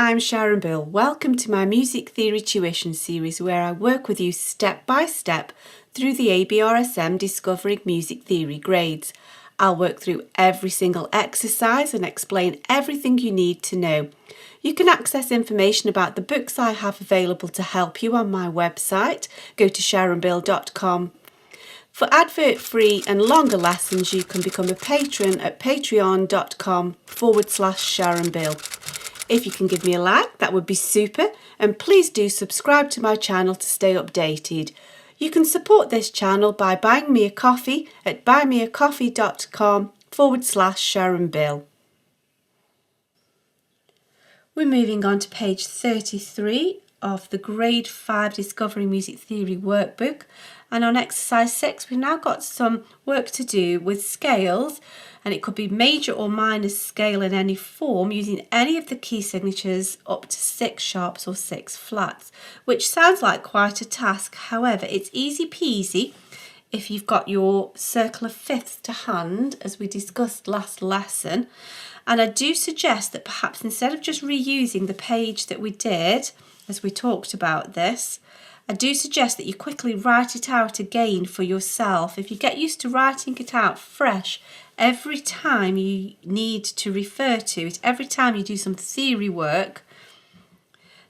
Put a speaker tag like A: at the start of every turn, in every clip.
A: I'm Sharon Bill. Welcome to my Music Theory Tuition series where I work with you step by step through the ABRSM Discovering Music Theory grades. I'll work through every single exercise and explain everything you need to know. You can access information about the books I have available to help you on my website. Go to sharonbill.com. For advert-free and longer lessons, you can become a patron at patreon.com/SharonBill. If you can give me a like, that would be super, and please do subscribe to my channel to stay updated. You can support this channel by buying me a coffee at buymeacoffee.com/SharonBill. We're moving on to page 33 of the Grade 5 Discovering Music Theory workbook, and on exercise 6 we've now got some work to do with scales, and it could be major or minor scale in any form using any of the key signatures up to 6 sharps or 6 flats, which sounds like quite a task. However, it's easy peasy if you've got your circle of fifths to hand, as we discussed last lesson. And I do suggest that perhaps instead of just reusing the page that we did as we talked about this, I do suggest that you quickly write it out again for yourself. If you get used to writing it out fresh every time you need to refer to it, every time you do some theory work,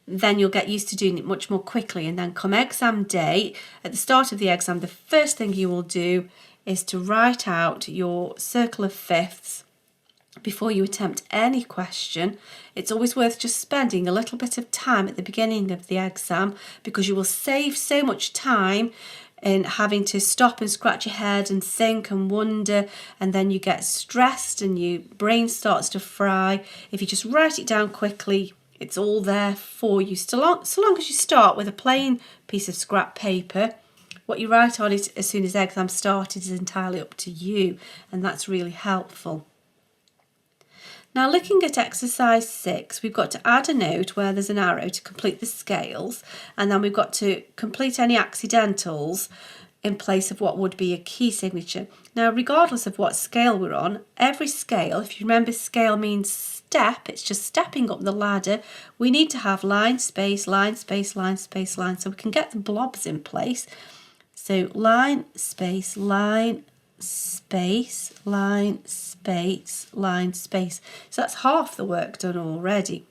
A: then you'll get used to doing it much more quickly. And then come exam day, at the start of the exam, the first thing you will do is to write out your circle of fifths before you attempt any question. It's always worth just spending a little bit of time at the beginning of the exam, because you will save so much time in having to stop and scratch your head and think and wonder, and then you get stressed and your brain starts to fry. If you just write it down quickly, it's all there for you. So long as you start with a plain piece of scrap paper, what you write on it as soon as the exam started is entirely up to you, and that's really helpful. Now, looking at exercise 6, we've got to add a note where there's an arrow to complete the scales, and then we've got to complete any accidentals in place of what would be a key signature. Now, regardless of what scale we're on, every scale, if you remember scale means step, it's just stepping up the ladder, we need to have line, space, line, space, line, space, line, so we can get the blobs in place. So line, space, line, space, line, space, line, space. So that's half the work done already.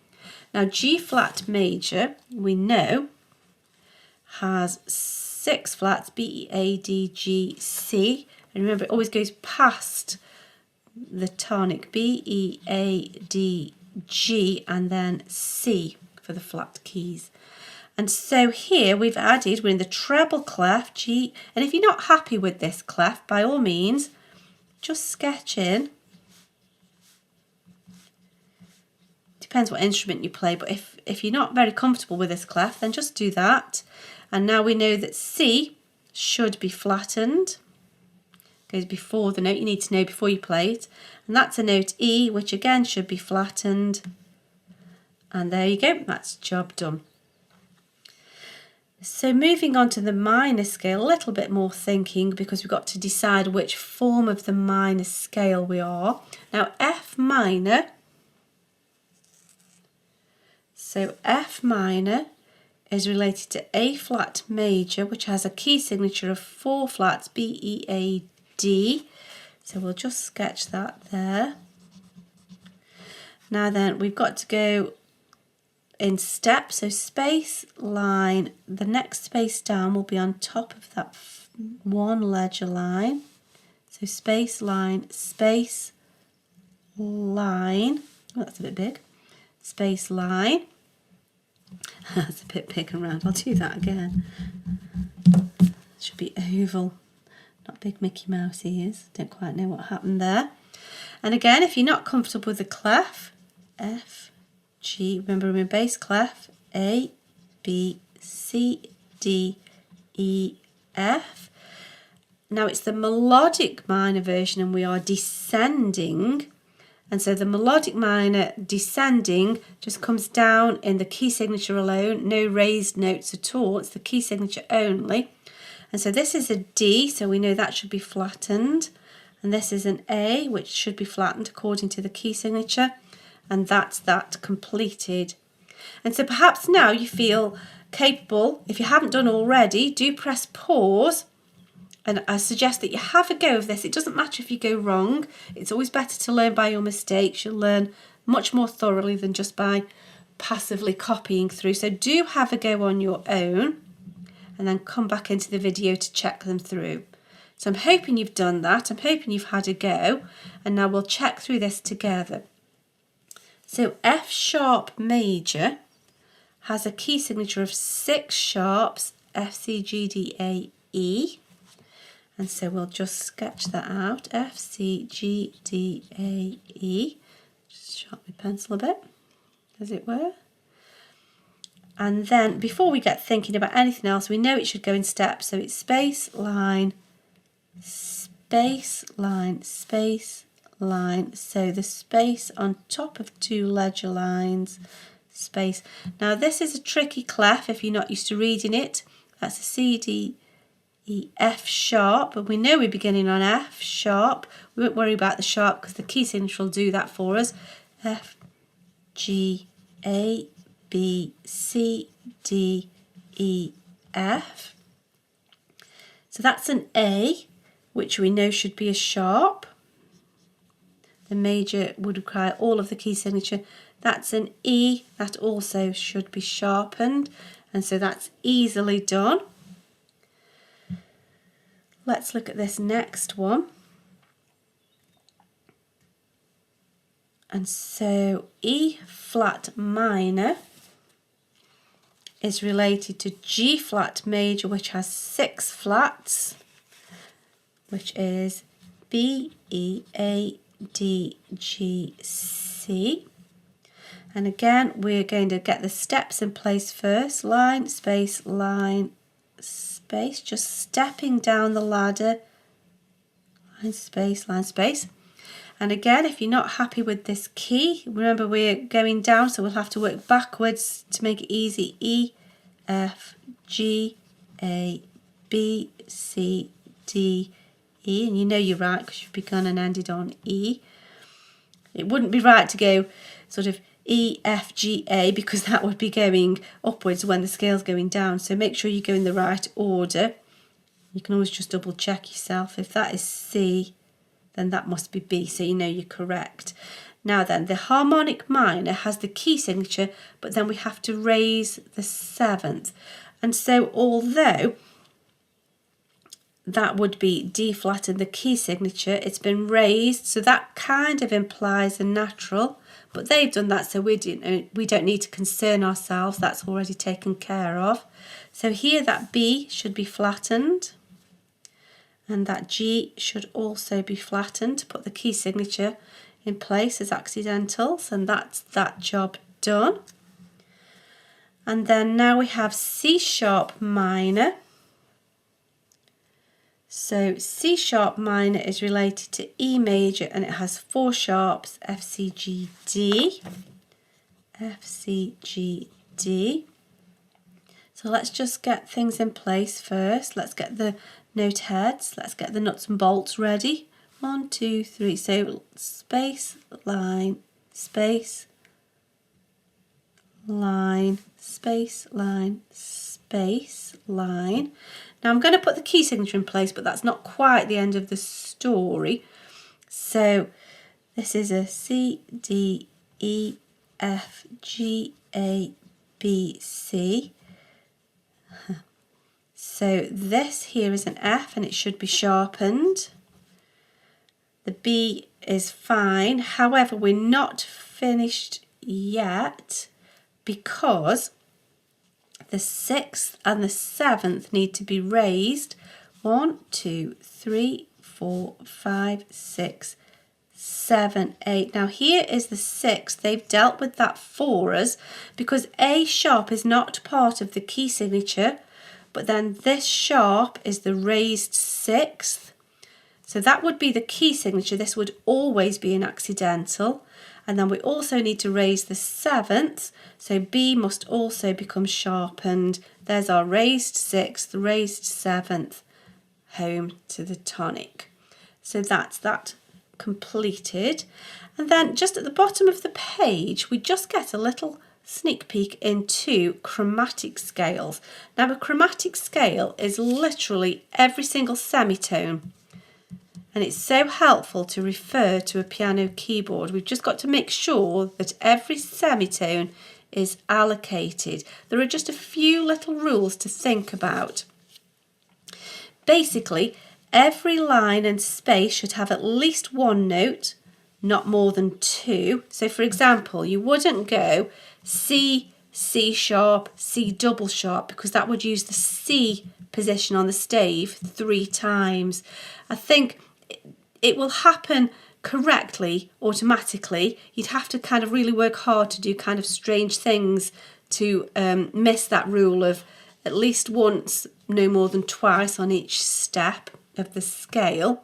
A: Now, G flat major, we know, has 6 flats, B, E, A, D, G, C. And remember, it always goes past the tonic, B, E, A, D, G, and then C for the flat keys. And so here we're in the treble clef, G, and if you're not happy with this clef, by all means, just sketch in. Depends what instrument you play, but if you're not very comfortable with this clef, then just do that. And now we know that C should be flattened. Goes before the note you need to know before you play it. And that's a note E, which again should be flattened. And there you go, that's job done. So moving on to the minor scale, a little bit more thinking, because we've got to decide which form of the minor scale we are. Now, F minor, so F minor is related to A flat major, which has a key signature of 4 flats, B, E, A, D. So we'll just sketch that there. Now then, we've got to go in steps, so space, line, the next space down will be on top of that one ledger line. So space, line, oh, that's a bit big, space, line, that's a bit big and round, I'll do that again. It should be oval, not big Mickey Mouse ears, don't quite know what happened there. And again, if you're not comfortable with the clef, F, G, remember we're in bass clef, A, B, C, D, E, F. Now it's the melodic minor version and we are descending, and so the melodic minor descending just comes down in the key signature alone, no raised notes at all, it's the key signature only. And so this is a D, so we know that should be flattened, and this is an A, which should be flattened according to the key signature. And that's that completed. And so perhaps now you feel capable. If you haven't done already, do press pause. And I suggest that you have a go of this. It doesn't matter if you go wrong. It's always better to learn by your mistakes. You'll learn much more thoroughly than just by passively copying through. So do have a go on your own and then come back into the video to check them through. So I'm hoping you've done that. I'm hoping you've had a go. And now we'll check through this together. So F sharp major has a key signature of 6 sharps, F, C, G, D, A, E. And so we'll just sketch that out, F, C, G, D, A, E. Just sharpen my pencil a bit, as it were. And then before we get thinking about anything else, we know it should go in steps. So it's space, line, space, line, space, line. So the space on top of 2 ledger lines, space. Now this is a tricky clef if you're not used to reading it. That's a C, D, E, F sharp, and we know we're beginning on F sharp. We won't worry about the sharp because the key signature will do that for us. F, G, A, B, C, D, E, F. So that's an A, which we know should be a sharp. The major would require all of the key signature. That's an E, that also should be sharpened, and so that's easily done. Let's look at this next one. And so E flat minor is related to G flat major, which has 6 flats, which is B, E, A, D, G, C. And again, we're going to get the steps in place first. Line, space, just stepping down the ladder. Line, space. And again, if you're not happy with this key, remember we're going down, so we'll have to work backwards to make it easy. E, F, G, A, B, C, D, E. And you know you're right because you've begun and ended on E. It wouldn't be right to go sort of E, F, G, A, because that would be going upwards when the scale's going down. So make sure you go in the right order. You can always just double check yourself. If that is C, then that must be B, so you know you're correct. Now then, the harmonic minor has the key signature, but then we have to raise the 7th. And so although that would be D flat and the key signature, it's been raised, so that kind of implies a natural, but they've done that, so we don't need to concern ourselves. That's already taken care of. So here that B should be flattened, and that G should also be flattened to put the key signature in place as accidentals, and that's that job done. And then now we have C sharp minor. So C sharp minor is related to E major, and it has 4 sharps, F, C, G, D. F, C, G, D. So let's just get things in place first. Let's get the note heads. Let's get the nuts and bolts ready. 1, 2, 3. So space, line, space, line, space, line, space, line. Now I'm going to put the key signature in place, but that's not quite the end of the story. So this is a C, D, E, F, G, A, B, C. So this here is an F and it should be sharpened. The B is fine. However, we're not finished yet because the 6th and the 7th need to be raised. 1, 2, 3, 4, 5, 6, 7, 8. Now here is the 6th. They've dealt with that for us because A sharp is not part of the key signature, but then this sharp is the raised 6th. So that would be the key signature. This would always be an accidental. And then we also need to raise the 7th. So B must also become sharpened. There's our raised 6th, raised 7th, home to the tonic. So that's that completed. And then just at the bottom of the page, we just get a little sneak peek into chromatic scales. Now, a chromatic scale is literally every single semitone, and it's so helpful to refer to a piano keyboard. We've just got to make sure that every semitone is allocated. There are just a few little rules to think about. Basically, every line and space should have at least one note, not more than two. So for example, you wouldn't go C, C sharp, C double sharp, because that would use the C position on the stave 3 times. I think it will happen correctly, automatically. You'd have to kind of really work hard to do kind of strange things to miss that rule of at least once, no more than twice on each step of the scale.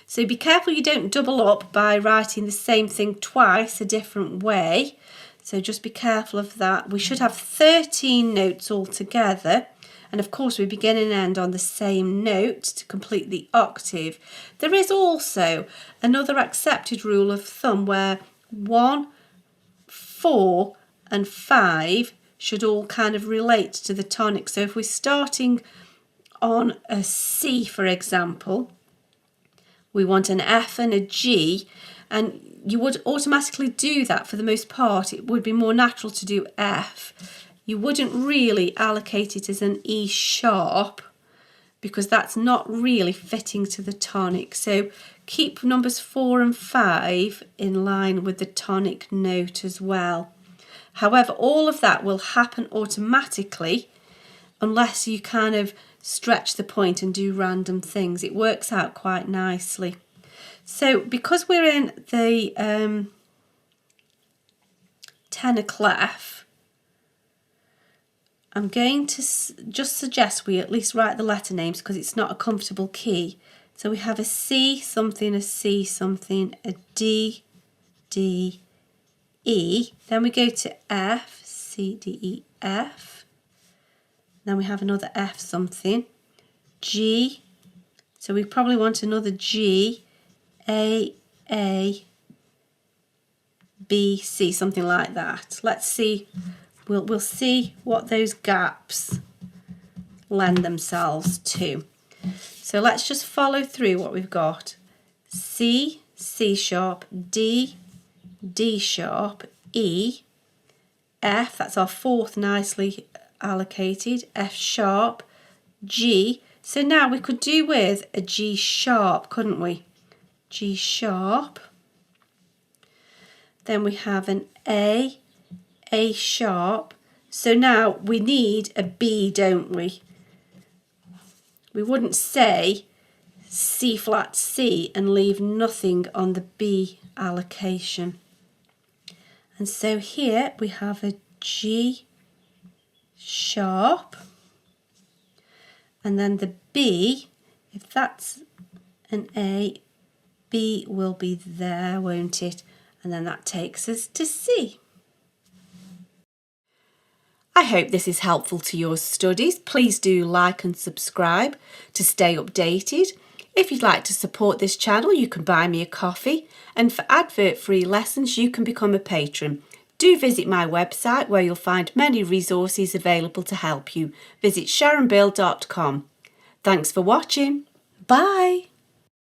A: So be careful you don't double up by writing the same thing twice a different way. So just be careful of that. We should have 13 notes altogether. And of course we begin and end on the same note to complete the octave. There is also another accepted rule of thumb where 1, 4 and 5 should all kind of relate to the tonic. So if we're starting on a C, for example, we want an F and a G, and you would automatically do that for the most part. It would be more natural to do F. You wouldn't really allocate it as an E sharp because that's not really fitting to the tonic. So keep numbers 4 and 5 in line with the tonic note as well. However, all of that will happen automatically unless you kind of stretch the point and do random things. It works out quite nicely. So because we're in the tenor clef, I'm going to just suggest we at least write the letter names because it's not a comfortable key. So we have a C something, a C something, a D, D, E. Then we go to F, C, D, E, F. Then we have another F something, G. So we probably want another G, A, B, C, something like that. Let's see. We'll see what those gaps lend themselves to. So let's just follow through what we've got. C, C sharp, D, D sharp, E, F, that's our fourth nicely allocated, F sharp, G. So now we could do with a G sharp, couldn't we? G sharp. Then we have an A sharp. So now we need a B, don't we? We wouldn't say C flat C and leave nothing on the B allocation. And so here we have a G sharp, and then the B, if that's an A, B will be there, won't it? And then that takes us to C. I hope this is helpful to your studies. Please do like and subscribe to stay updated. If you'd like to support this channel, you can buy me a coffee, and for advert-free lessons, you can become a patron. Do visit my website where you'll find many resources available to help you. Visit sharonbill.com. Thanks for watching. Bye.